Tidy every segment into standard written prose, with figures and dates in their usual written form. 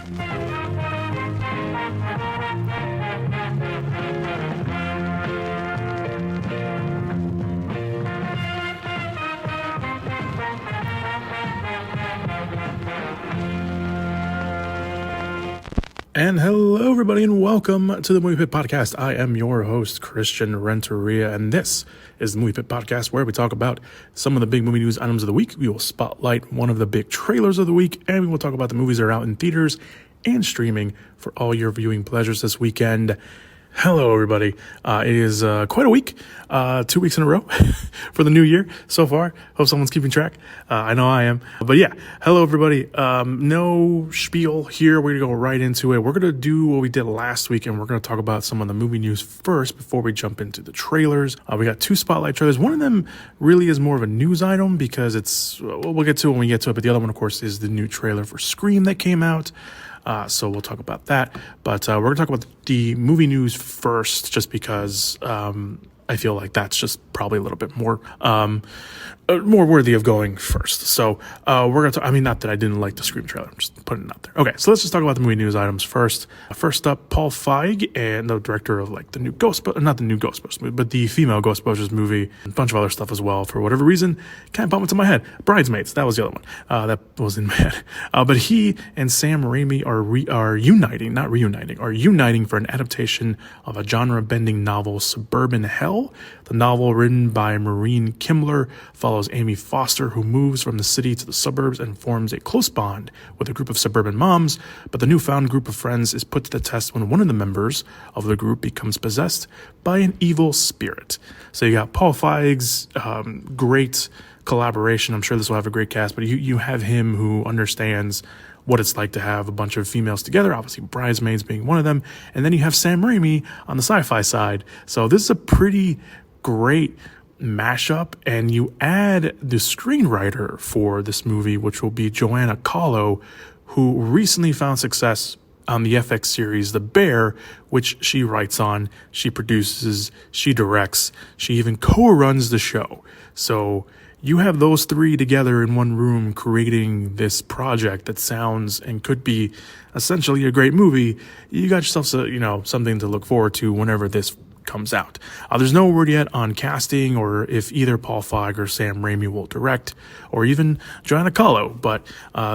And hello, everybody, and welcome to the Movie Pit Podcast. I am your host, Christian Renteria, and this is the Movie Pit Podcast, where we talk about some of the big movie news items of the week. We will spotlight one of the big trailers of the week, and we will talk about the movies that are out in theaters and streaming for all your viewing pleasures this weekend. Hello, everybody. It is quite a week, 2 weeks in a row for the new year so far. Hope someone's keeping track. I know I am. But yeah, hello, everybody. No spiel here. We're going to go right into it. We're going to do what we did last week, and we're going to talk about some of the movie news first before we jump into the trailers. We got two spotlight trailers. One of them really is more of a news item because we'll get to it when we get to it. But the other one, of course, is the new trailer for Scream that came out. So we'll talk about that. But we're going to talk about the movie news first, just because I feel like that's just probably a little bit more worthy of going first. So we're going to not that I didn't like the Scream trailer. I'm just putting it out there. Okay, so let's just talk about the movie news items first. First up, Paul Feig, and the director of the new not the new Ghostbusters movie, but the female Ghostbusters movie, and a bunch of other stuff as well. For whatever reason, kind of bumped into my head. Bridesmaids, that was the other one. That was in my head. But he and Sam Raimi are uniting for an adaptation of a genre-bending novel, Suburban Hell. The novel, written by Maureen Kimler, follows Amy Foster, who moves from the city to the suburbs and forms a close bond with a group of suburban moms. But the newfound group of friends is put to the test when one of the members of the group becomes possessed by an evil spirit. So you got Paul Feig's great collaboration. I'm sure this will have a great cast, but you have him who understands what it's like to have a bunch of females together, obviously Bridesmaids being one of them. And then you have Sam Raimi on the sci-fi side. So this is a pretty great mashup, and you add the screenwriter for this movie, which will be Joanna Kahlo, who recently found success on the FX series The Bear, which she writes on, she produces, she directs, she even co-runs the show. So you have those three together in one room creating this project that sounds and could be essentially a great movie. You got yourself something to look forward to whenever this comes out. There's no word yet on casting or if either Paul Feig or Sam Raimi will direct, or even Joanna Kahlo, but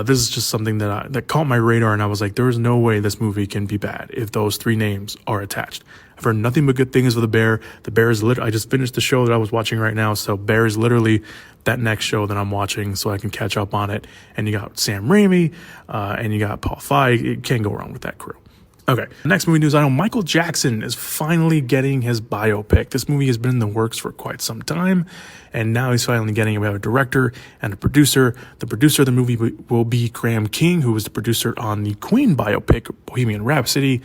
this is just something that caught my radar, and I was like, there is no way this movie can be bad if those three names are attached. I've heard nothing but good things of The Bear. The Bear is I just finished the show that I was watching right now, so Bear is literally that next show that I'm watching so I can catch up on it. And you got Sam Raimi, and you got Paul Feig. You can't go wrong with that crew. Okay, next movie news item. Michael Jackson is finally getting his biopic. This movie has been in the works for quite some time, and now he's finally getting it. We have a director and a producer. The producer of the movie will be Graham King, who was the producer on the Queen biopic, Bohemian Rhapsody.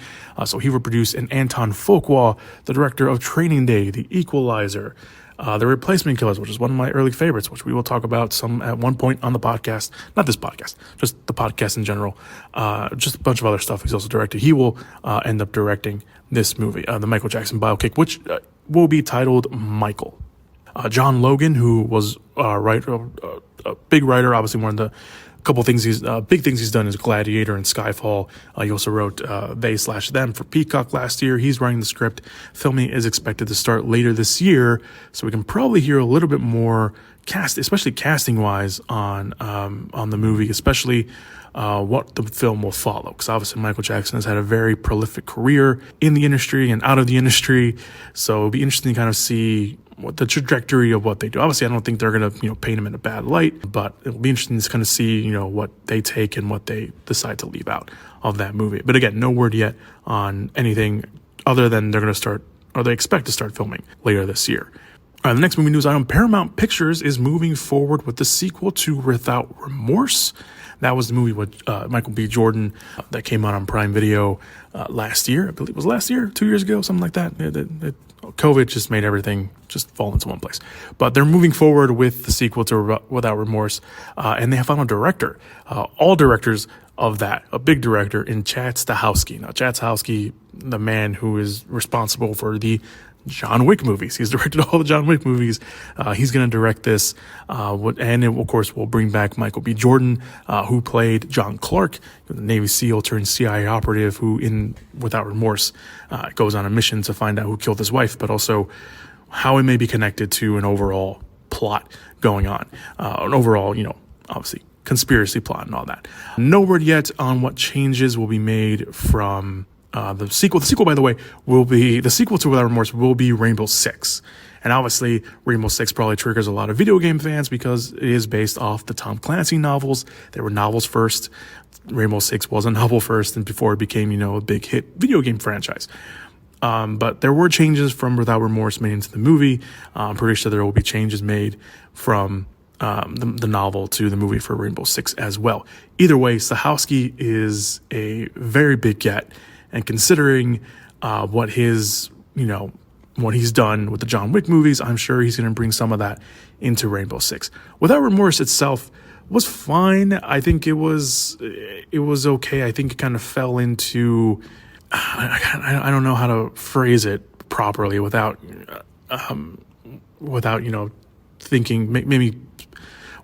So he will produce, and Anton Fuqua, the director of Training Day, The Equalizer, The Replacement Killers, which is one of my early favorites, which we will talk about some at one point on the podcast. Not this podcast, just the podcast in general. Just a bunch of other stuff he's also directed. He will end up directing this movie, the Michael Jackson biopic, which will be titled Michael. John Logan, who was a big writer, obviously one of the couple things big things he's done is Gladiator and Skyfall. He also wrote They/Them for Peacock last year. He's writing the script. Filming is expected to start later this year, so we can probably hear a little bit more especially casting wise on the movie, especially what the film will follow, because obviously Michael Jackson has had a very prolific career in the industry and out of the industry, so it'll be interesting to kind of see what the trajectory of what they do. Obviously, I don't think they're going to, paint him in a bad light, but it'll be interesting to kind of see, what they take and what they decide to leave out of that movie. But again, no word yet on anything other than they're going to start, or they expect to start filming later this year. All right, the next movie news item, Paramount Pictures is moving forward with the sequel to Without Remorse. That was the movie with Michael B. Jordan that came out on Prime Video last year. I believe it was last year, 2 years ago, something like that. COVID just made everything just fall into one place. But they're moving forward with the sequel to Without Remorse, and they have found a director. All directors of that, a big director in Chad Stahelski. Now, Chad Stahelski, the man who is responsible for the John Wick movies. He's directed all the John Wick movies. He's going to direct this. And it, of course, will bring back Michael B. Jordan, who played John Clark, the Navy SEAL turned CIA operative who, without remorse, goes on a mission to find out who killed his wife, but also how it may be connected to an overall plot going on. An overall, obviously, conspiracy plot and all that. No word yet on what changes will be made from the sequel. The sequel, by the way, the sequel to Without Remorse will be Rainbow Six. And obviously, Rainbow Six probably triggers a lot of video game fans because it is based off the Tom Clancy novels. They were novels first. Rainbow Six was a novel first, and before it became, a big hit video game franchise. But there were changes from Without Remorse made into the movie. I'm pretty sure there will be changes made from the novel to the movie for Rainbow Six as well. Either way, Stachowski is a very big get, and considering what he's done with the John Wick movies, I'm sure he's going to bring some of that into Rainbow Six. Without Remorse itself was fine. I think it was okay. I think it kind of fell into I don't know how to phrase it properly without thinking maybe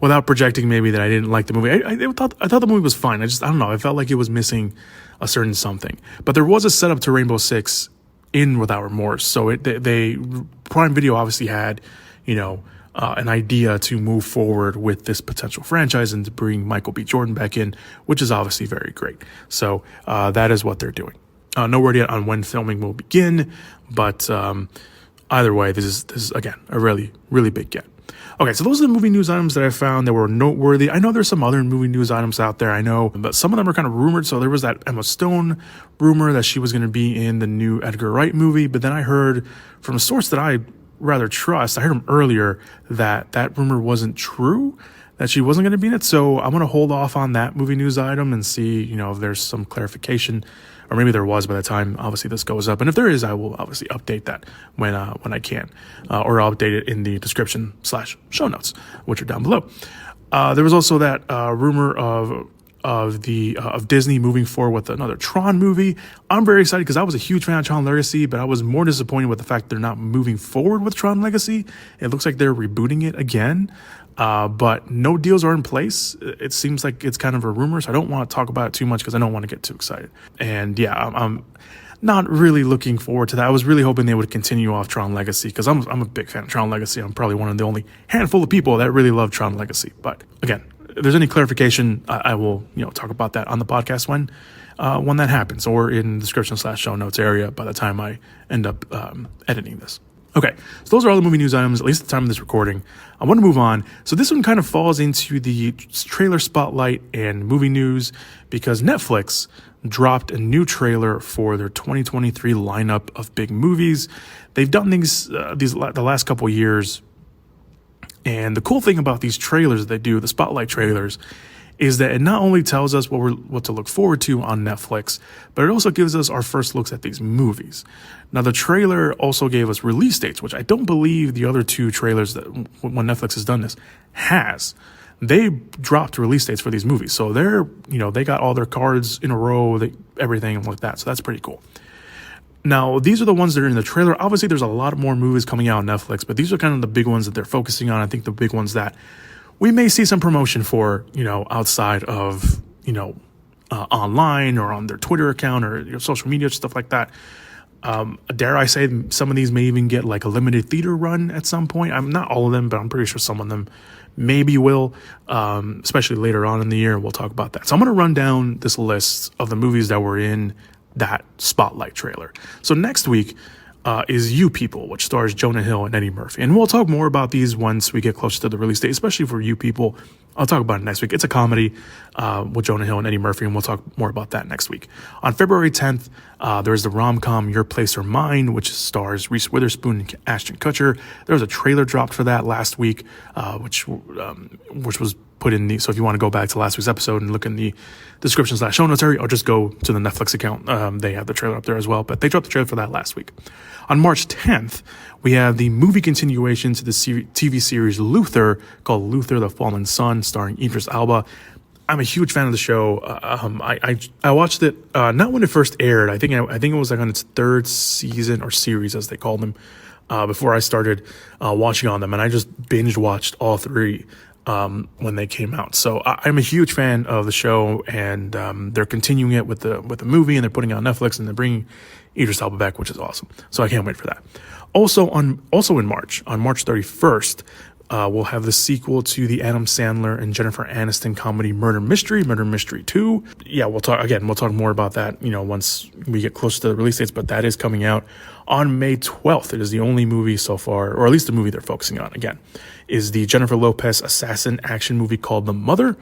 without projecting maybe that I didn't like the movie. I thought the movie was fine. I don't know. I felt like it was missing a certain something. But there was a setup to Rainbow Six in Without Remorse. So they Prime Video obviously had, an idea to move forward with this potential franchise and to bring Michael B. Jordan back in, which is obviously very great. So that is what they're doing. No word yet on when filming will begin, but either way, this is again a really, really big get. Okay, so those are the movie news items that I found that were noteworthy. I know there's some other movie news items out there, I know, but some of them are kind of rumored. So there was that Emma Stone rumor that she was going to be in the new Edgar Wright movie, but then I heard from a source that I rather trust, I heard him earlier, that rumor wasn't true, that she wasn't going to be in it. So I'm going to hold off on that movie news item and see, if there's some clarification, or maybe there was by the time obviously this goes up. And if there is, I will obviously update that when I can, or I'll update it in the description/show notes, which are down below. There was also that rumor of Disney moving forward with another Tron movie. I'm very excited because I was a huge fan of Tron Legacy, but I was more disappointed with the fact they're not moving forward with Tron Legacy. It looks like they're rebooting it again. But no deals are in place. It seems like it's kind of a rumor, so I don't want to talk about it too much because I don't want to get too excited. And yeah, I'm not really looking forward to that. I was really hoping they would continue off Tron Legacy because I'm a big fan of Tron Legacy. I'm probably one of the only handful of people that really love Tron Legacy. But again, if there's any clarification, I will talk about that on the podcast when that happens, or in the description/show notes area by the time I end up editing this. Okay, so those are all the movie news items, at least at the time of this recording. I want to move on. So this one kind of falls into the trailer spotlight and movie news because Netflix dropped a new trailer for their 2023 lineup of big movies. They've done these the last couple of years. And the cool thing about these trailers that they do, the spotlight trailers, is that it not only tells us what to look forward to on Netflix, but it also gives us our first looks at these movies. Now, the trailer also gave us release dates, which I don't believe the other two trailers that when Netflix has done this has. They dropped release dates for these movies, so they got all their cards in a row, everything like that. So that's pretty cool. Now, these are the ones that are in the trailer. Obviously, there's a lot more movies coming out on Netflix, but these are kind of the big ones that they're focusing on. I think the big ones that we may see some promotion for, outside of, online or on their Twitter account or social media, stuff like that. Dare I say some of these may even get like a limited theater run at some point. I'm not all of them, but I'm pretty sure some of them maybe will, especially later on in the year. We'll talk about that. So I'm going to run down this list of the movies that were in that spotlight trailer. So next week is You People, which stars Jonah Hill and Eddie Murphy. And we'll talk more about these once we get closer to the release date, especially for You People. I'll talk about it next week. It's a comedy with Jonah Hill and Eddie Murphy, and we'll talk more about that next week. On February 10th, there's the rom-com Your Place or Mine, which stars Reese Witherspoon and Ashton Kutcher. There was a trailer dropped for that last week, which was put in so if you want to go back to last week's episode and look in the description/show notes area, or just go to the Netflix account. They have the trailer up there as well, but they dropped the trailer for that last week. On March 10th, we have the movie continuation to the TV series Luther, called Luther: The Fallen Son, starring Idris Elba. I'm a huge fan of the show. I watched it not when it first aired. I think it was like on its third season or series, as they called them. before I started watching on them, and I just binge watched all three when they came out. So I'm a huge fan of the show, and they're continuing it with the movie, and they're putting it on Netflix, and they're bringing Idris Elba back, which is awesome. So I can't wait for that. Also in March, on March 31st, we'll have the sequel to the Adam Sandler and Jennifer Aniston comedy Murder Mystery 2. Yeah, we'll talk more about that, once we get closer to the release dates, but that is coming out on May 12th. It is the only movie so far, or at least the movie they're focusing on, again, is the Jennifer Lopez assassin action movie called The Mother,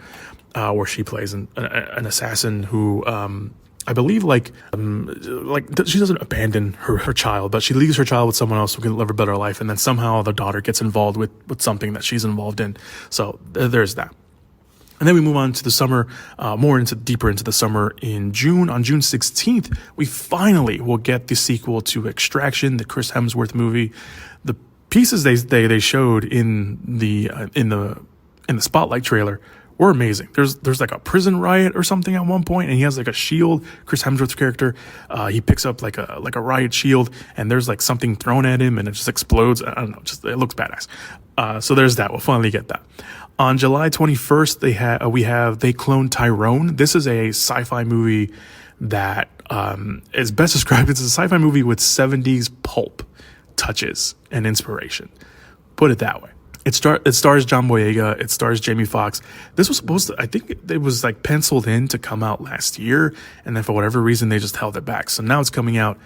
where she plays an assassin who, I believe, she doesn't abandon her child, but she leaves her child with someone else who can live a better life, and then somehow the daughter gets involved with something that she's involved in. So there's that. And then we move on to the summer, deeper into the summer in June. On June 16th, we finally will get the sequel to Extraction, the Chris Hemsworth movie. The pieces they showed in the Spotlight trailer were amazing. There's like a prison riot or something at one point, and he has like a shield. Chris Hemsworth's character, he picks up like a riot shield, and there's like something thrown at him, and it just explodes. I don't know, it looks badass. So there's that. We'll finally get that. On July 21st, we have They Cloned Tyrone. This is a sci-fi movie that is best described as a sci-fi movie with 70s pulp touches and inspiration. Put it that way. It stars John Boyega. It stars Jamie Foxx. This was supposed to, I think it was like penciled in to come out last year, and then for whatever reason they just held it back. So now it's coming out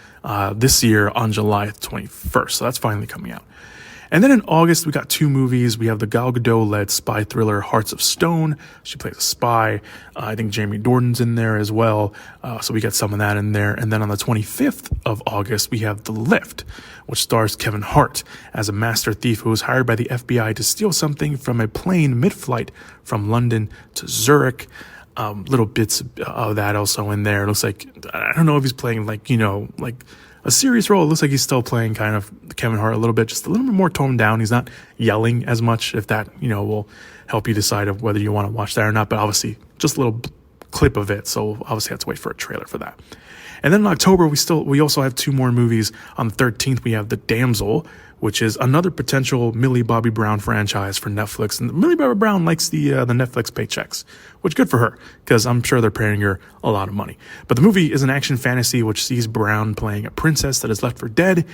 this year on July 21st. So that's finally coming out. And then in August, we got two movies. We have the Gal Gadot-led spy thriller Hearts of Stone. She plays a spy. I think Jamie Dornan's in there as well. So we got some of that in there. And then on the 25th of August, we have The Lift, which stars Kevin Hart as a master thief who is hired by the FBI to steal something from a plane mid-flight from London to Zurich. Little bits of that also in there. It looks like, I don't know if he's playing like a serious role. It looks like he's still playing kind of Kevin Hart a little bit, just a little bit more toned down. He's not yelling as much, if that, will help you decide of whether you want to watch that or not. But obviously, just a little clip of it. So obviously, have to wait for a trailer for that. And then in October, we also have two more movies. On the 13th, we have The Damsel, which is another potential Millie Bobby Brown franchise for Netflix. And Millie Bobby Brown likes the Netflix paychecks, which good for her, because I'm sure they're paying her a lot of money. But the movie is an action fantasy which sees Brown playing a princess that is left for dead,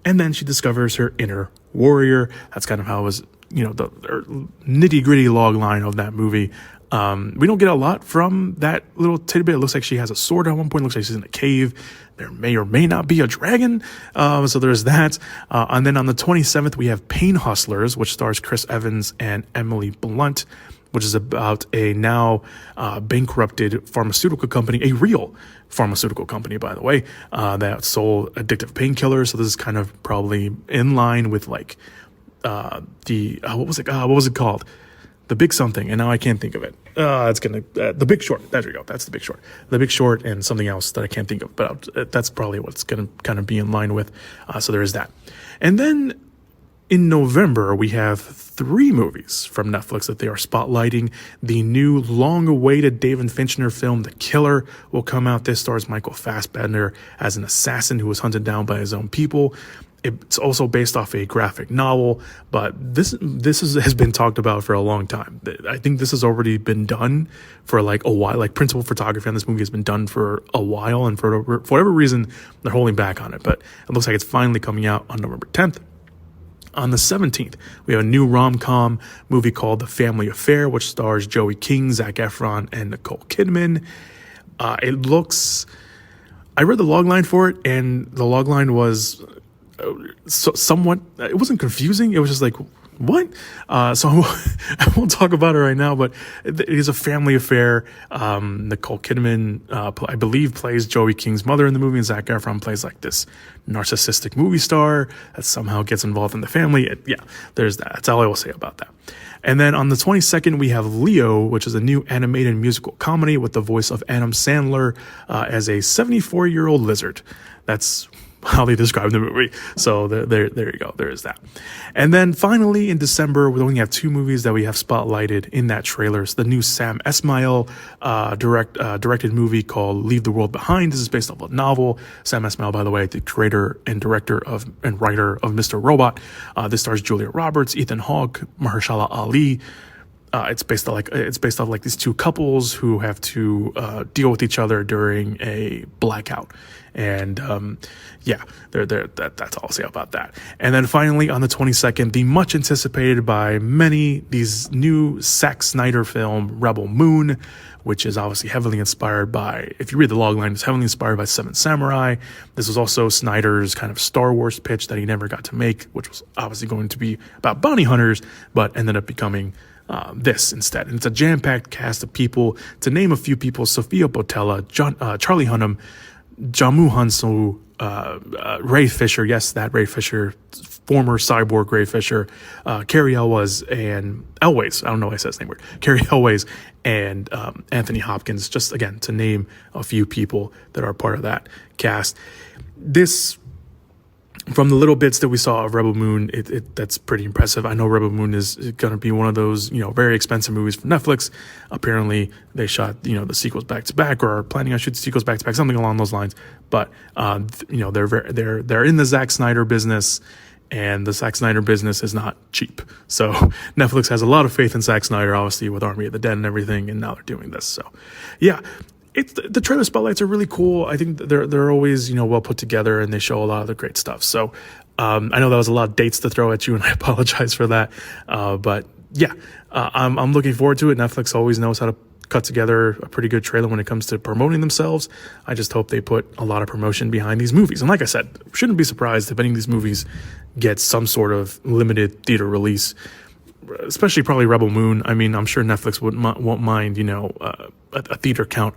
and then she discovers her inner warrior. That's kind of how it was, the nitty-gritty log line of that movie. We don't get a lot from that little tidbit. It looks like she has a sword at one point. It looks like she's in a cave. There may or may not be a dragon. So there's that. And then on the 27th, we have Pain Hustlers, which stars Chris Evans and Emily Blunt, which is about a now bankrupted pharmaceutical company, a real pharmaceutical company, by the way, that sold addictive painkillers. So this is kind of probably in line with like what was it called? The Big Something, and now I can't think of it. The Big Short. There we go. That's The Big Short. The Big Short and something else that I can't think of, but that's probably what it's going to kind of be in line with. So there is that. And then in November, we have three movies from Netflix that they are spotlighting. The new long-awaited David Fincher film, The Killer, will come out. This stars Michael Fassbender as an assassin who was hunted down by his own people. It's also based off a graphic novel, but this has been talked about for a long time. I think this has already been done for like a while. Like principal photography on this movie has been done for a while, and for whatever reason, they're holding back on it. But it looks like it's finally coming out on November 10th. On the 17th, we have a new rom-com movie called The Family Affair, which stars Joey King, Zac Efron, and Nicole Kidman. It looks... I read the logline for it, and the logline was... somewhat, it wasn't confusing. It was just like, what? So I won't talk about it right now, but it is a family affair. Nicole Kidman, I believe, plays Joey King's mother in the movie, and Zac Efron plays like this narcissistic movie star that somehow gets involved in the family. There's that. That's all I will say about that. And then on the 22nd, we have Leo, which is a new animated musical comedy with the voice of Adam Sandler as a 74-year-old lizard. That's how they describe the movie. So there you go. There is that. And then finally in December, we only have 2 movies that we have spotlighted in that trailer. So the new Sam Esmail directed movie called Leave the World Behind. This is based off a novel. Sam Esmail, by the way, the creator and director of and writer of Mr. Robot. This stars Julia Roberts, Ethan Hawke, Mahershala Ali. It's based off like these 2 couples who have to deal with each other during a blackout, and that's all I'll say about that. And then finally on the 22nd, the much anticipated by many, these new Zack Snyder film Rebel Moon, which is obviously heavily inspired by, if you read the logline, it's heavily inspired by Seven Samurai. This was also Snyder's kind of Star Wars pitch that he never got to make, which was obviously going to be about bounty hunters, but ended up becoming this instead. And it's a jam-packed cast of people. To name a few people: Sophia Boutella, Charlie Hunnam, Jammu Hansu, Ray Fisher, yes, that Ray Fisher, former cyborg Ray Fisher, Carrie Elwes and Elways, I don't know why I said his name weird, Carrie Elways and Anthony Hopkins, just again to name a few people that are part of that cast. This, from the little bits that we saw of Rebel Moon, that's pretty impressive. I know Rebel Moon is going to be one of those, very expensive movies for Netflix. Apparently, they shot, the sequels back to back, or are planning on shooting sequels back to back, something along those lines. But they're in the Zack Snyder business, and the Zack Snyder business is not cheap. So Netflix has a lot of faith in Zack Snyder, obviously with Army of the Dead and everything, and now they're doing this. So, yeah. The trailer spotlights are really cool. I think they're always, well put together, and they show a lot of the great stuff. So I know that was a lot of dates to throw at you, and I apologize for that. But yeah, I'm looking forward to it. Netflix always knows how to cut together a pretty good trailer when it comes to promoting themselves. I just hope they put a lot of promotion behind these movies. And like I said, shouldn't be surprised if any of these movies get some sort of limited theater release, especially probably Rebel Moon. I mean, I'm sure Netflix won't mind, a theater count,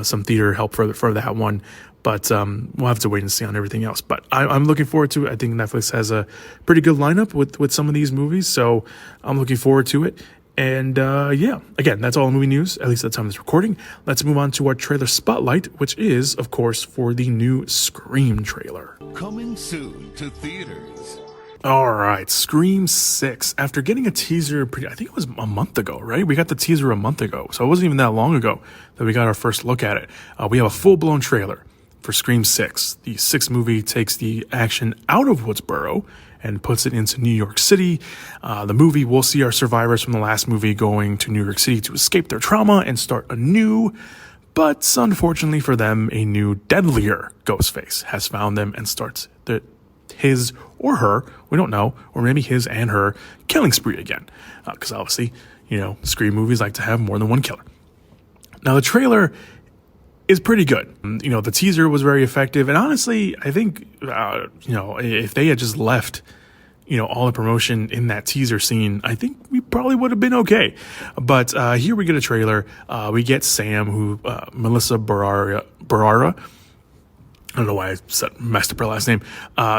some theater help for that one. But we'll have to wait and see on everything else. But I'm looking forward to it. I think Netflix has a pretty good lineup with some of these movies, so I'm looking forward to it. And again, that's all movie news, at least at the time of this recording. Let's move on to our trailer spotlight, which is, of course, for the new Scream trailer. Coming soon to theaters. All right, Scream 6. After getting a teaser, I think it was a month ago, right? We got the teaser a month ago, so it wasn't even that long ago that we got our first look at it. We have a full-blown trailer for Scream 6. The 6th movie takes the action out of Woodsboro and puts it into New York City. The movie will see our survivors from the last movie going to New York City to escape their trauma and start anew. But unfortunately for them, a new, deadlier Ghostface has found them and starts his or her, we don't know, or maybe his and her, killing spree again. Because obviously, Scream movies like to have more than one killer. Now, the trailer is pretty good. The teaser was very effective. And honestly, I think, if they had just left, all the promotion in that teaser scene, I think we probably would have been okay. But here we get a trailer. We get Sam, who, Melissa Barrera, I don't know why I messed up her last name.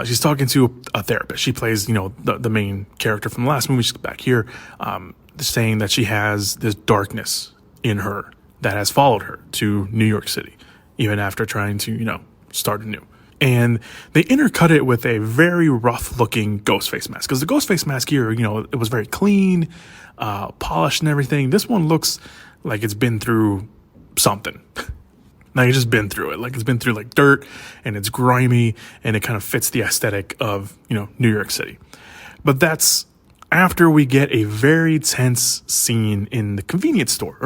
She's talking to a therapist. She plays, the main character from the last movie. She's back here, saying that she has this darkness in her that has followed her to New York City, even after trying to, start anew. And they intercut it with a very rough-looking Ghostface mask. Because the Ghostface mask here, it was very clean, polished and everything. This one looks like it's been through something. Like it's just been through it. Like it's been through like dirt, and it's grimy, and it kind of fits the aesthetic of, New York City. But that's after we get a very tense scene in a convenience store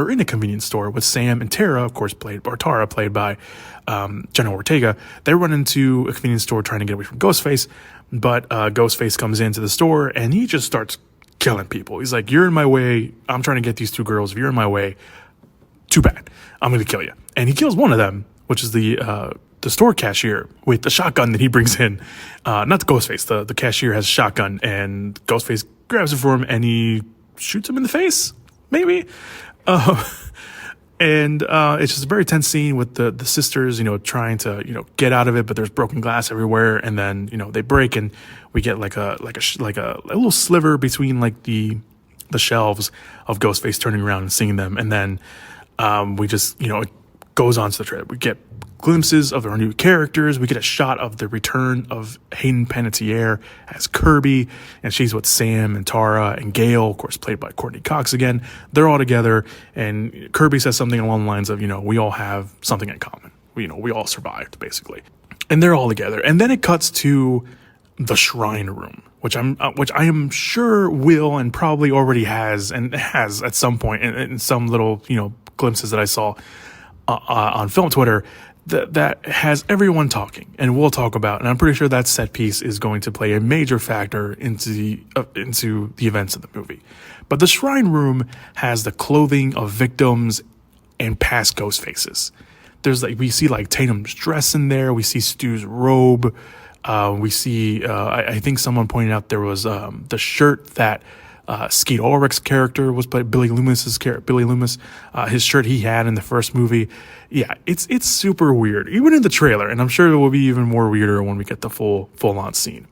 with Sam and Tara, of course, played by Jenna Ortega. They run into a convenience store trying to get away from Ghostface, but Ghostface comes into the store and he just starts killing people. He's like, "You're in my way. I'm trying to get these 2 girls. If you're in my way, too bad. I'm going to kill you." And he kills one of them, which is the store cashier with the shotgun that he brings in. Not the Ghostface. The cashier has a shotgun, and Ghostface grabs it for him, and he shoots him in the face, maybe. And it's just a very tense scene with the sisters, trying to, get out of it, but there's broken glass everywhere, and then, they break, and we get like a little sliver between like the shelves of Ghostface turning around and seeing them, and then we just, it goes on to the trailer. We get glimpses of our new characters. We get a shot of the return of Hayden Panettiere as Kirby, and she's with Sam and Tara and Gale, of course, played by Courtney Cox again. They're all together, and Kirby says something along the lines of, we all have something in common. We all survived, basically. And they're all together. And then it cuts to the shrine room, which I am sure will and probably already has at some point in some little, glimpses that I saw on film Twitter, that has everyone talking, and we'll talk about, and I'm pretty sure that set piece is going to play a major factor into the events of the movie. But the shrine room has the clothing of victims and past ghost faces. We see Tatum's dress in there. We see Stu's robe. We see, I think someone pointed out there was the shirt that Skeet Ulrich's character was played, Billy Loomis's character, Billy Loomis, his shirt he had in the first movie. Yeah, it's super weird, even in the trailer, and I'm sure it will be even more weirder when we get the full-on scene.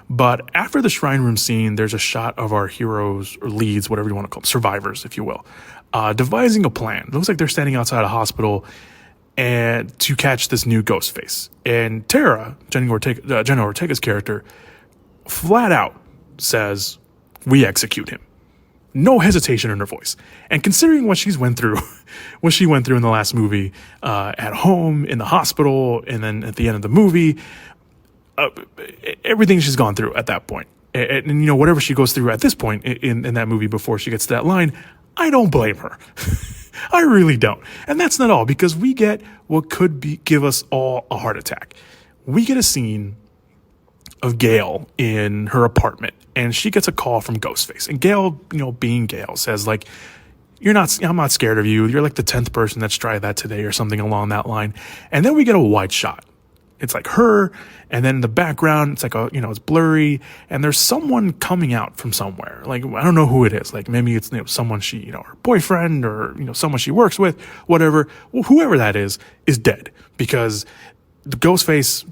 But after the shrine room scene, there's a shot of our heroes, or leads, whatever you want to call them, survivors, if you will, devising a plan. It looks like they're standing outside a hospital and to catch this new ghost face. And Tara, Jenna Ortega's character, flat out says, "We execute him." No hesitation in her voice. And considering what she went through in the last movie, at home, in the hospital, and then at the end of the movie, everything she's gone through at that point, and whatever she goes through at this point in that movie before she gets to that line, I don't blame her. I really don't. And that's not all, because we get what could give us all a heart attack. We get a scene of Gale in her apartment, and she gets a call from Ghostface. And Gale, being Gale, says I'm not scared of you. You're like the 10th person that's tried that today, or something along that line. And then we get a wide shot. It's like her, and then in the background, it's like it's blurry, and there's someone coming out from somewhere. I don't know who it is. Maybe it's someone she, her boyfriend, or someone she works with, whatever. Well, whoever that is dead, because the Ghostface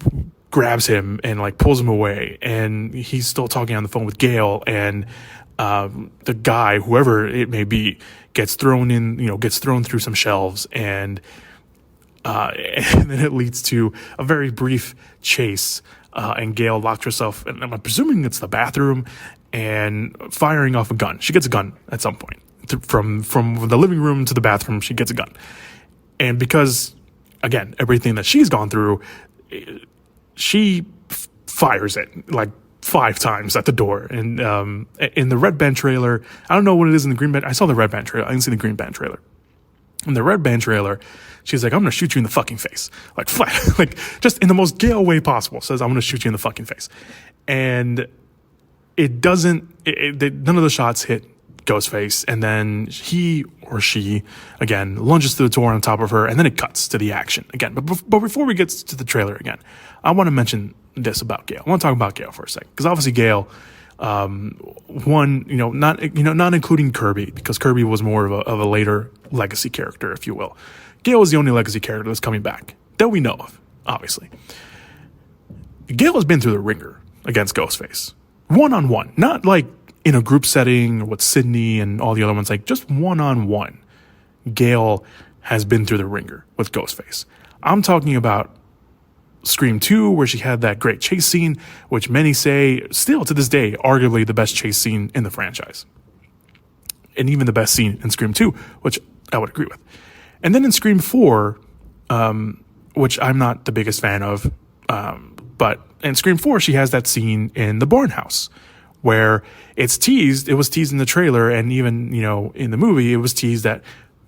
grabs him and pulls him away, and he's still talking on the phone with Gale, and the guy, whoever it may be, gets thrown through some shelves, and then it leads to a very brief chase, and Gale locks herself, and I'm presuming it's the bathroom, and firing off a gun. She gets a gun at some point. From the living room to the bathroom, she gets a gun. And because, again, everything that she's gone through, she fires it 5 times at the door. And in the red band trailer, I don't know what it is in the green band. I saw the red band trailer. I didn't see the green band trailer. In the red band trailer, she's like, "I'm going to shoot you in the fucking face." Flat, just in the most Gale way possible, says, "I'm going to shoot you in the fucking face." And it doesn't, none of the shots hit Ghostface. And then he or she, again, lunges to the door on top of her, and then it cuts to the action again. But before we get to the trailer again, I want to mention this about Gale. I want to talk about Gale for a second, because obviously Gale, not including Kirby, because Kirby was more of a later legacy character, if you will. Gale is the only legacy character that's coming back that we know of, obviously. Gale has been through the ringer against Ghostface, one-on-one, not in a group setting with Sydney and all the other ones, just one-on-one. Gale has been through the ringer with Ghostface. I'm talking about Scream 2, where she had that great chase scene, which many say, still to this day, arguably the best chase scene in the franchise. And even the best scene in Scream 2, which I would agree with. And then in Scream 4, which I'm not the biggest fan of, but in Scream 4, she has that scene in the barn house, where it was teased in the trailer, and even, in the movie, it was teased that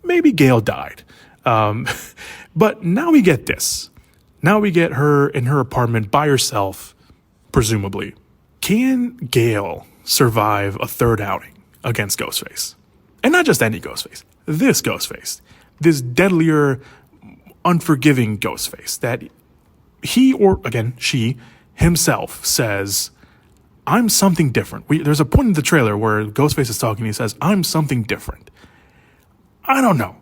maybe Gale died. But now we get this. Now we get her in her apartment by herself, presumably. Can Gale survive a third outing against Ghostface? And not just any Ghostface. This Ghostface. This deadlier, unforgiving Ghostface that he, or again, she, himself says, "I'm something different." There's a point in the trailer where Ghostface is talking, he says, "I'm something different." I don't know.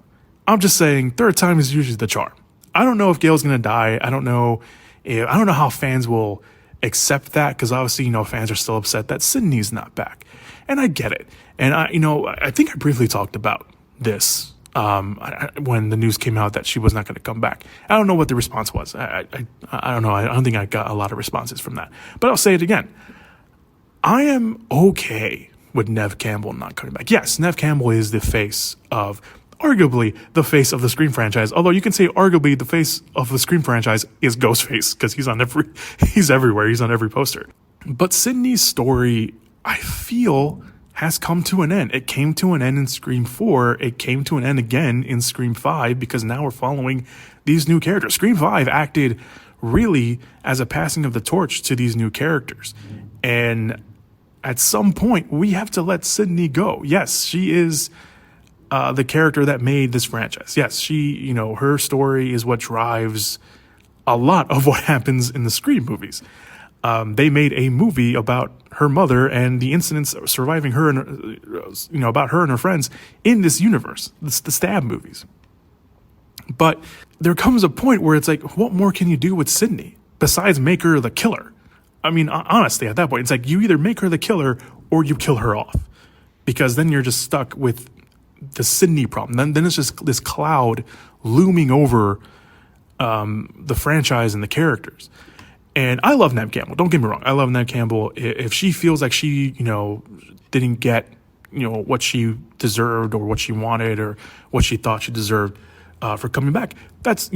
I'm just saying, third time is usually the charm. I don't know if Gale's going to die. I don't know how fans will accept that, because obviously, fans are still upset that Sydney's not back. And I get it. And I think I briefly talked about this when the news came out that she was not going to come back. I don't know what the response was. I don't know. I don't think I got a lot of responses from that. But I'll say it again. I am okay with Neve Campbell not coming back. Yes, Neve Campbell is arguably the face of the Scream franchise. Although you can say arguably the face of the Scream franchise is Ghostface, because he's everywhere. He's on every poster. But Sidney's story, I feel, has come to an end. It came to an end in Scream 4. It came to an end again in Scream 5, because now we're following these new characters. Scream 5 acted really as a passing of the torch to these new characters. And at some point, we have to let Sidney go. Yes, she is the character that made this franchise. Yes, her story is what drives a lot of what happens in the Scream movies. They made a movie about her mother and the incidents surviving her and, about her and her friends in this universe. It's the Stab movies. But there comes a point where it's like, what more can you do with Sidney besides make her the killer? I mean, honestly, at that point, it's like you either make her the killer or you kill her off, because then you're just stuck with the Sidney problem. Then it's just this cloud looming over the franchise and the characters. And I love Neve Campbell. Don't get me wrong. I love Neve Campbell. If she feels like she, didn't get, what she deserved or what she wanted or what she thought she deserved for coming back, that's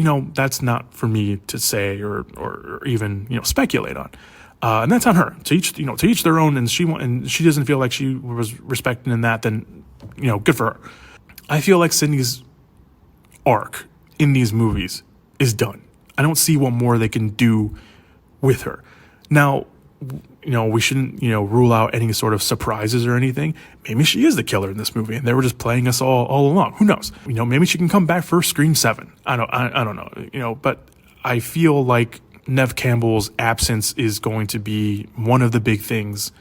not for me to say or even, speculate on. And that's on her. To each their own. And she doesn't feel like she was respected in that, then, good for her. I feel like Sidney's arc in these movies is done. I don't see what more they can do with her. Now, we shouldn't, rule out any sort of surprises or anything. Maybe she is the killer in this movie and they were just playing us all along. Who knows? Maybe she can come back for Scream 7. I don't know, but I feel like Neve Campbell's absence is going to be one of the big things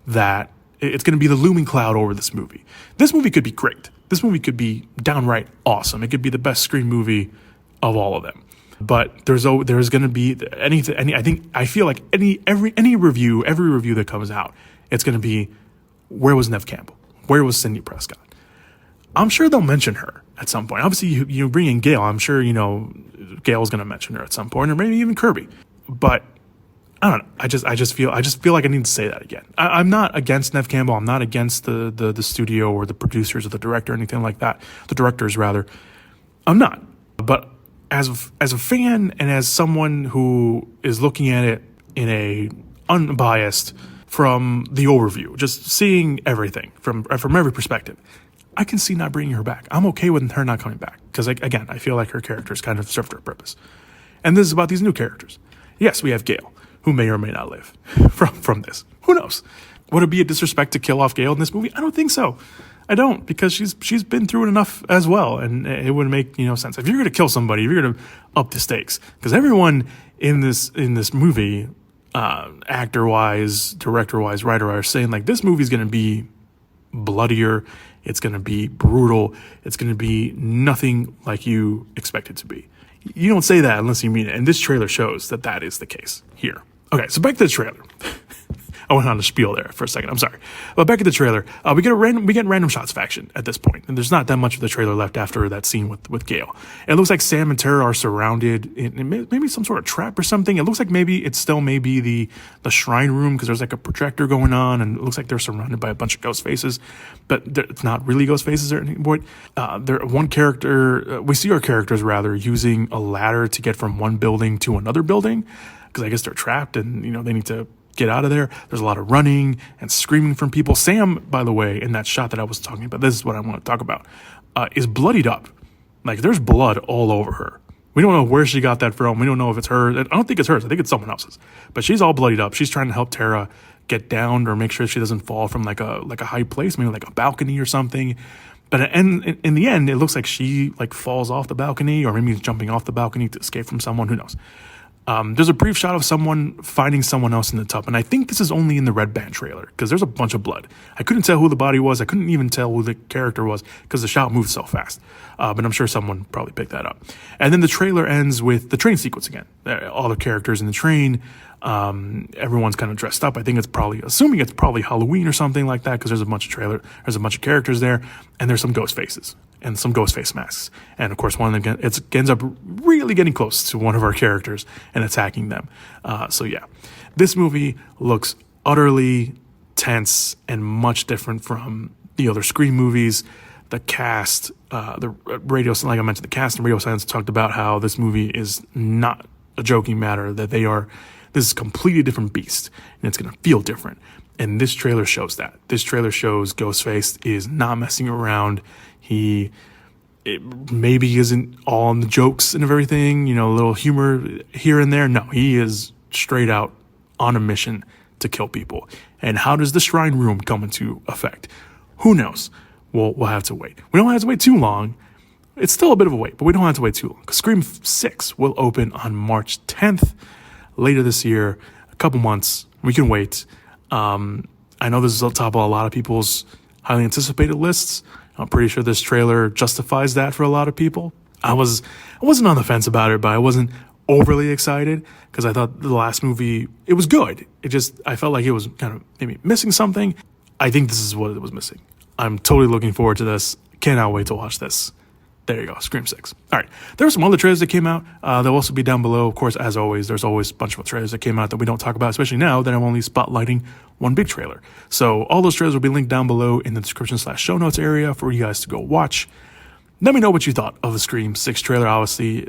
that it's going to be the looming cloud over this movie. This movie could be great. This movie could be downright awesome. It could be the best Scream movie of all of them. But there's going to be I feel like every review that comes out, it's going to be, where was Neve Campbell? Where was Sidney Prescott? I'm sure they'll mention her at some point. Obviously, you bring in Gail. I'm sure Gail's going to mention her at some point, or maybe even Kirby. But I don't know. I just feel like I need to say that again. I'm not against Neve Campbell. I'm not against the studio or the producers or the director or anything like that. The directors, rather. I'm not. But as a fan and as someone who is looking at it in a unbiased from the overview, just seeing everything from every perspective, I can see not bringing her back. I'm okay with her not coming back because, again, I feel like her character's kind of served her purpose. And this is about these new characters. Yes, we have Gail, who may or may not live from this. Who knows? Would it be a disrespect to kill off Gail in this movie? I don't think so. I don't, because she's been through it enough as well, and it would make sense. If you're going to kill somebody, if you're going to up the stakes, because everyone in this movie, actor-wise, director-wise, writer-wise, saying like this movie's going to be bloodier, it's going to be brutal, it's going to be nothing like you expect it to be. You don't say that unless you mean it, and this trailer shows that is the case here. Okay, so back to the trailer. I went on a spiel there for a second. I'm sorry. But back at the trailer, we get random shots of action at this point, and there's not that much of the trailer left after that scene with Gail. It looks like Sam and Tara are surrounded in maybe some sort of trap or something. It looks like maybe it's still maybe the shrine room, because there's like a projector going on, and it looks like they're surrounded by a bunch of ghost faces, but it's not really ghost faces or anything. We see our characters rather using a ladder to get from one building to another building, because I guess they're trapped and they need to get out of there. There's a lot of running and screaming from people. Sam, by the way, in that shot that I was talking about, this is what I want to talk about, is bloodied up. Like, there's blood all over her. We don't know where she got that from. We don't know if it's her. I don't think it's hers. I think it's someone else's. But she's all bloodied up. She's trying to help Tara get down or make sure she doesn't fall from like a high place, maybe like a balcony or something. But in the end, it looks like she falls off the balcony, or maybe is jumping off the balcony to escape from someone. Who knows? There's a brief shot of someone finding someone else in the tub, and I think this is only in the Red Band trailer, because there's a bunch of blood. I couldn't tell who the body was. I couldn't even tell who the character was, because the shot moved so fast. But I'm sure someone probably picked that up. And then the trailer ends with the train sequence again. All the characters in the train. Everyone's kind of dressed up. I think assuming it's probably Halloween or something like that, because there's a bunch of characters there, and there's some ghost faces. and some ghost face masks. And of course, one of them ends up really getting close to one of our characters and attacking them. So yeah, this movie looks utterly tense and much different from the other Scream movies. The cast, the radio, like I mentioned, the cast and radio silence talked about how this movie is not a joking matter, that this is a completely different beast, and it's going to feel different. And this trailer shows that. This trailer shows Ghostface is not messing around. Maybe he isn't all on the jokes and everything, a little humor here and there. No, he is straight out on a mission to kill people. And how does the shrine room come into effect? Who knows? We'll have to wait. We don't have to wait too long. It's still a bit of a wait, but we don't have to wait too long. Scream 6 will open on March 10th, later this year. A couple months. We can wait. I know this is on top of a lot of people's highly anticipated lists. I'm pretty sure this trailer justifies that for a lot of people. I wasn't on the fence about it, but I wasn't overly excited because I thought the last movie, it was good. I felt like it was kind of maybe missing something. I think this is what it was missing. I'm totally looking forward to this. Cannot wait to watch this. There you go, Scream 6. All right, there were some other trailers that came out. They'll also be down below. Of course, as always, there's always a bunch of trailers that came out that we don't talk about, especially now that I'm only spotlighting one big trailer. So all those trailers will be linked down below in the description/show notes area for you guys to go watch. Let me know what you thought of the Scream 6 trailer. Obviously,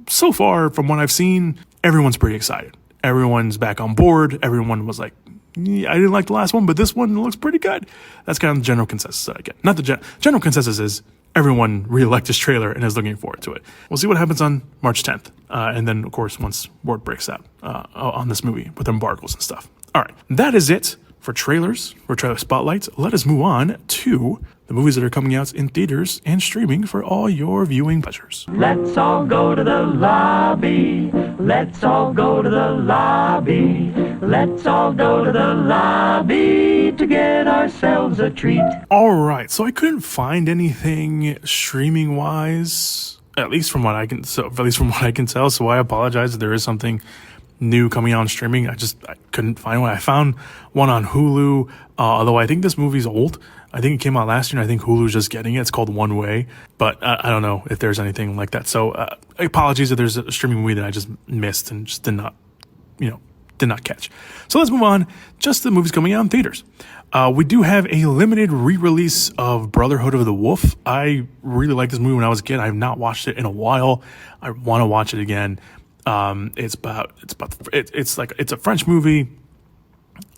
so far from what I've seen, everyone's pretty excited. Everyone's back on board. Everyone was like, yeah, I didn't like the last one, but this one looks pretty good. That's kind of the general consensus that I get. Not the general consensus is everyone really liked this trailer and is looking forward to it. We'll see what happens on March 10th. And then, of course, once word breaks out on this movie with embargoes and stuff. All right, that is it for trailers, for trailer spotlights. Let us move on to the movies that are coming out in theaters and streaming for all your viewing pleasures. Let's all go to the lobby. Let's all go to the lobby. Let's all go to the lobby to get ourselves a treat. All right, so I couldn't find anything streaming wise, at least from what I can tell. So I apologize if there is something new coming out on streaming. I couldn't find one. I found one on Hulu, although I think this movie's old. I think it came out last year, and I think Hulu's just getting it. It's called One Way, but I don't know if there's anything like that. So apologies if there's a streaming movie that I just missed and just did not catch. So let's move on. Just the movies coming out in theaters. We do have a limited re-release of Brotherhood of the Wolf. I really liked this movie when I was a kid. I have not watched it in a while. I want to watch it again. It's a French movie.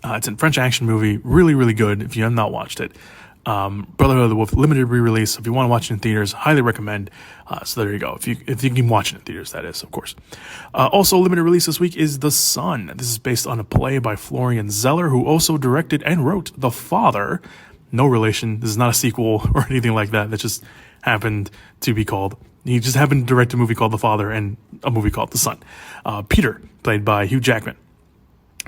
It's a French action movie. Really, really good. If you have not watched it, Brotherhood of the Wolf limited re-release. If you want to watch it in theaters, highly recommend. So there you go. If you can watch it in theaters, that is, of course. Also limited release this week is The Son. This is based on a play by Florian Zeller, who also directed and wrote The Father. No relation. This is not a sequel or anything like that. That just happened to be called. He just happened to direct a movie called The Father and a movie called The Son. Peter, played by Hugh Jackman,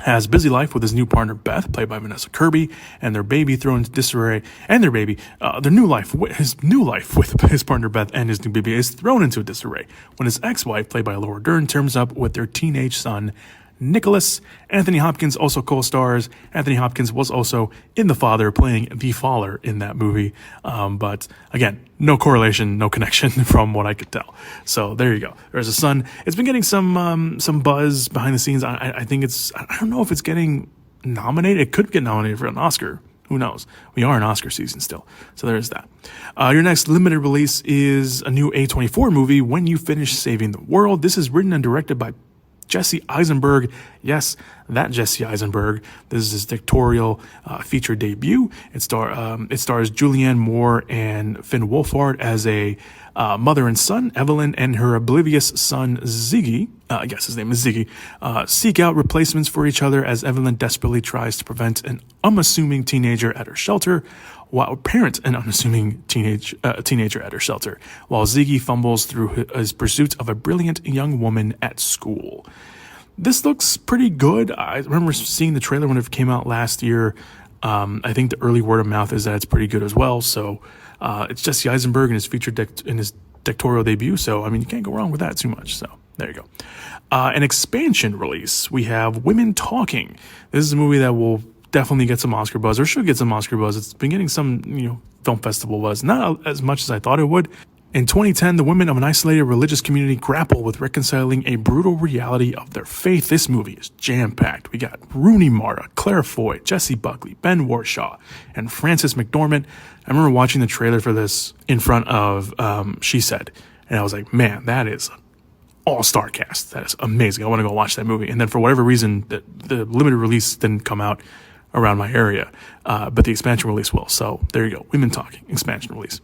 has busy life with his new partner Beth, played by Vanessa Kirby, and their baby thrown into disarray. And his new life with his partner Beth and his new baby is thrown into disarray when his ex-wife, played by Laura Dern, turns up with their teenage son Nicholas. Anthony Hopkins also co-stars. Anthony Hopkins was also in The Father, playing the father in that movie. But again, no correlation, no connection from what I could tell. So there you go. There's a Son. It's been getting some buzz behind the scenes. I think I don't know if it's getting nominated. It could get nominated for an Oscar. Who knows? We are in Oscar season still. So there is that. Your next limited release is a new A24 movie, When You Finish Saving the World. This is written and directed by Jesse Eisenberg. Yes, that Jesse Eisenberg. This is his directorial feature debut. It stars Julianne Moore and Finn Wolfhard as a mother and son. Evelyn and her oblivious son Ziggy, I guess his name is Ziggy, seek out replacements for each other as Evelyn desperately tries to prevent an unassuming teenager at her shelter, while parent an unassuming teenager at her shelter, while Ziggy fumbles through his pursuit of a brilliant young woman at school. This looks pretty good. I remember seeing the trailer when it came out last year. I think the early word of mouth is that it's pretty good as well. So it's Jesse Eisenberg in his in his directorial debut. So I mean, you can't go wrong with that too much. So there you go. An expansion release. We have Women Talking. This is a movie that will definitely get some Oscar buzz, or should get some Oscar buzz. It's been getting some, film festival buzz, not as much as I thought it would. In 2010, the women of an isolated religious community grapple with reconciling a brutal reality of their faith. This movie is jam-packed. We got Rooney Mara, Claire Foy, Jessie Buckley, Ben Warshaw, and Frances McDormand. I remember watching the trailer for this in front of She Said, and I was like, man, that is an all-star cast. That is amazing. I want to go watch that movie. And then for whatever reason, the limited release didn't come out around my area, but the expansion release will. So there you go. Women Talking, expansion release.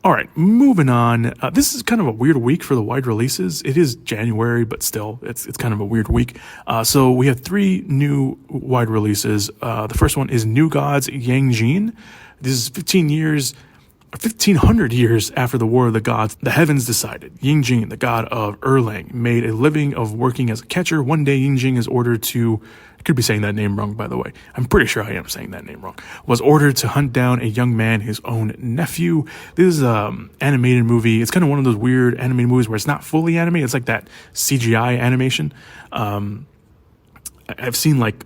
All right, moving on. This is kind of a weird week for the wide releases. It is January, but still, it's kind of a weird week. So we have 3 new wide releases. The first one is New Gods, Yang Jin. This is 1,500 years after the War of the Gods. The heavens decided. Yang Jin, the god of Erlang, made a living of working as a catcher. One day, Yang Jin is ordered to, I could be saying that name wrong, by the way. I'm pretty sure I am saying that name wrong. Was ordered to hunt down a young man, his own nephew. This is an animated movie. It's kind of one of those weird animated movies where it's not fully animated. It's like that CGI animation. I've seen like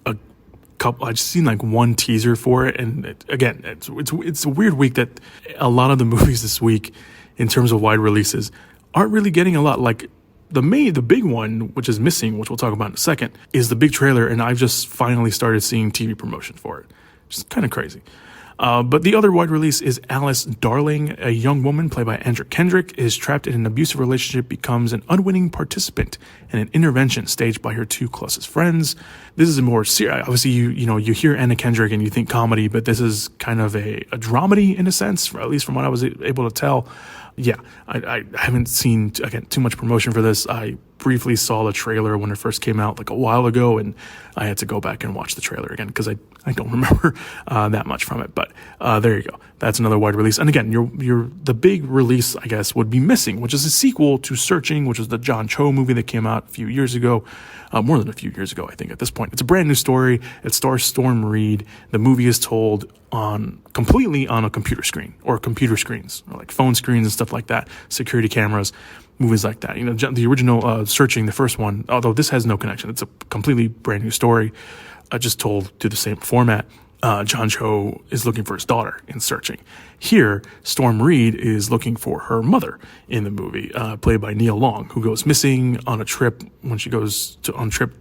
a couple. I've just seen like one teaser for it, and it's a weird week that a lot of the movies this week, in terms of wide releases, aren't really getting a lot. Like the big one, which is missing, which we'll talk about in a second, is the big trailer, and I've just finally started seeing TV promotion for it. Just kind of crazy. But the other wide release is Alice Darling. A young woman played by Andra Kendrick is trapped in an abusive relationship, becomes an unwitting participant in an intervention staged by her 2 closest friends. This is a more serious, obviously you hear Anna Kendrick and you think comedy, but this is kind of a dramedy in a sense, at least from what I was able to tell. Yeah, I haven't seen, again, too much promotion for this. I briefly saw the trailer when it first came out like a while ago, and I had to go back and watch the trailer again because I don't remember that much from it. But there you go. That's another wide release. And again, the big release, I guess, would be Missing, which is a sequel to Searching, which was the John Cho movie that came out a few years ago. More than a few years ago, I think, at this point. It's a brand new story. It stars Storm Reed. The movie is told completely on a computer screen, or computer screens, or like phone screens and stuff like that, security cameras, movies like that. The original Searching, the first one, although this has no connection, it's a completely brand new story, just told to the same format. John Cho is looking for his daughter in Searching. Here, Storm Reed is looking for her mother in the movie, played by Nia Long, who goes missing on a trip when she goes on trip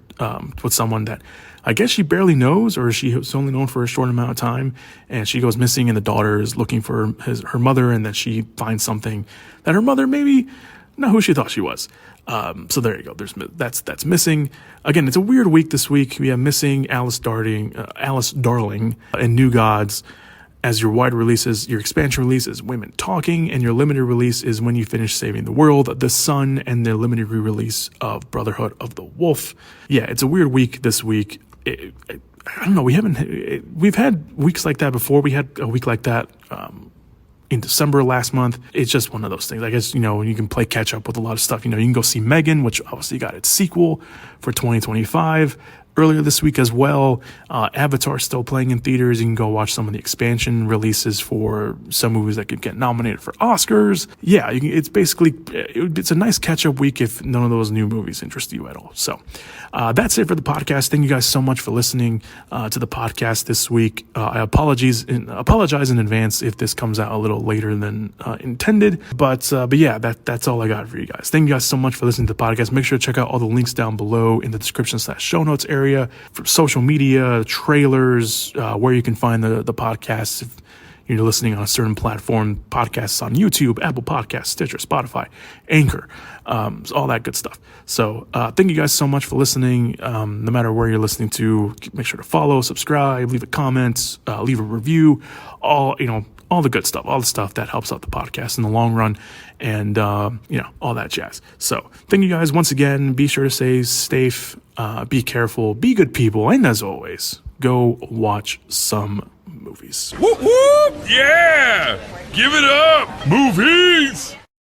with someone that I guess she barely knows, or she was only known for a short amount of time, and she goes missing, and the daughter is looking for her mother, and then she finds something that her mother maybe not who she thought she was. So there you go. That's Missing. Again, it's a weird week this week. We have Missing, Alice Darling, and New Gods as your wide releases. Your expansion release is Women Talking, and your limited release is When You Finish Saving the World, The Sun, and the limited re-release of Brotherhood of the Wolf. Yeah, it's a weird week this week. I don't know. We've had weeks like that before. We had a week like that in December last month. It's just one of those things. I guess, you can play catch up with a lot of stuff. You can go see Megan, which obviously got its sequel for 2025 earlier this week as well. Avatar still playing in theaters. You can go watch some of the expansion releases for some movies that could get nominated for Oscars. Yeah, it's a nice catch-up week if none of those new movies interest you at all. So that's it for the podcast. Thank you guys so much for listening to the podcast this week. I apologize in advance if this comes out a little later than intended. But yeah, that's all I got for you guys. Thank you guys so much for listening to the podcast. Make sure to check out all the links down below in the description/show notes area for social media, trailers, where you can find the podcast. If you're listening on a certain platform, podcasts on YouTube, Apple Podcasts, Stitcher, Spotify, Anchor, all that good stuff. So thank you guys so much for listening. No matter where you're listening to, make sure to follow, subscribe, leave a comment, leave a review, all the good stuff, all the stuff that helps out the podcast in the long run, and all that jazz. So thank you guys once again. Be sure to stay safe, be careful, be good people, and as always, go watch some movies. Whoop whoop! Yeah! Give it up! Movies!